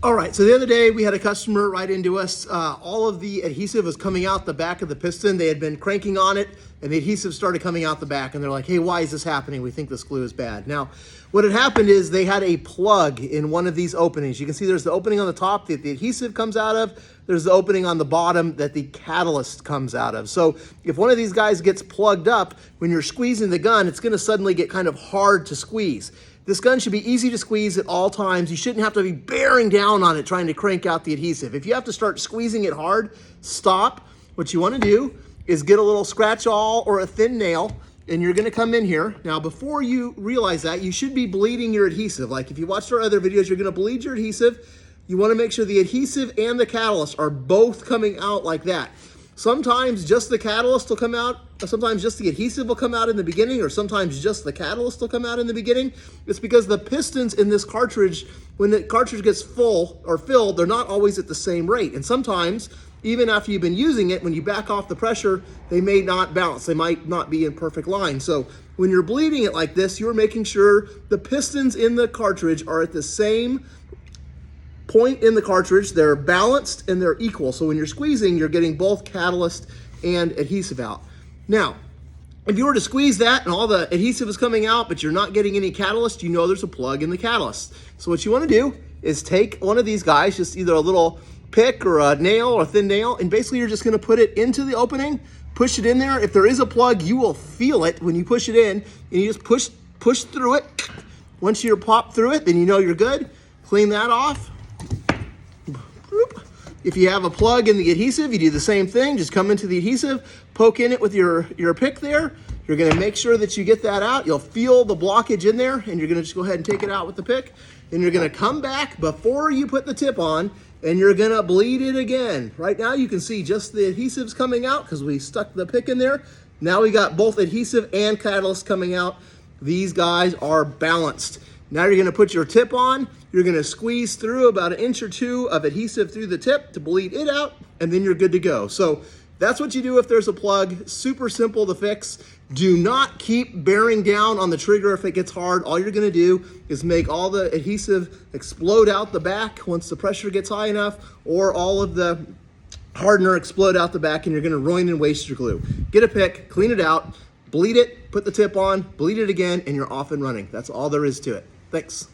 All right, so the other day we had a customer write into us. All of the adhesive was coming out the back of the piston. They had been cranking on it and the adhesive started coming out the back, and they're like, hey, why is this happening? We think this glue is bad. Now, what had happened is they had a plug in one of these openings. You can see there's the opening on the top that the adhesive comes out of. There's the opening on the bottom that the catalyst comes out of. So if one of these guys gets plugged up, when you're squeezing the gun, it's gonna suddenly get kind of hard to squeeze. This gun should be easy to squeeze at all times. You shouldn't have to be bearing down on it trying to crank out the adhesive. If you have to start squeezing it hard, stop. What you wanna do is get a little scratch awl or a thin nail, and you're gonna come in here. Now, before you realize that, you should be bleeding your adhesive. Like if you watched our other videos, you're gonna bleed your adhesive. You wanna make sure the adhesive and the catalyst are both coming out like that. Sometimes just the catalyst will come out, sometimes just the adhesive will come out in the beginning, or sometimes just the catalyst will come out in the beginning. It's because the pistons in this cartridge, when the cartridge gets full or filled, they're not always at the same rate. And sometimes, even after you've been using it, when you back off the pressure, they may not balance. They might not be in perfect line. So when you're bleeding it like this, you're making sure the pistons in the cartridge are at the same point in the cartridge. They're balanced and they're equal. So when you're squeezing, you're getting both catalyst and adhesive out. Now, if you were to squeeze that and all the adhesive is coming out, but you're not getting any catalyst, you know there's a plug in the catalyst. So what you want to do is take one of these guys, just either a little pick or a nail or a thin nail, and basically you're just going to put it into the opening, push it in there. If there is a plug, you will feel it when you push it in, and you just push through it. Once you're popped through it, then you know you're good. Clean that off. If you have a plug in the adhesive, you do the same thing. Just come into the adhesive, poke in it with your pick there. You're gonna make sure that you get that out. You'll feel the blockage in there, and you're gonna just go ahead and take it out with the pick. And you're gonna come back before you put the tip on, and you're gonna bleed it again. Right now you can see just the adhesives coming out because we stuck the pick in there. Now we got both adhesive and catalyst coming out. These guys are balanced. Now you're gonna put your tip on. You're gonna squeeze through about 1 inch or 2 of adhesive through the tip to bleed it out, and then you're good to go. So that's what you do if there's a plug. Super simple to fix. Do not keep bearing down on the trigger if it gets hard. All you're gonna do is make all the adhesive explode out the back once the pressure gets high enough, or all of the hardener explode out the back, and you're gonna ruin and waste your glue. Get a pick, clean it out, bleed it, put the tip on, bleed it again, and you're off and running. That's all there is to it. Thanks.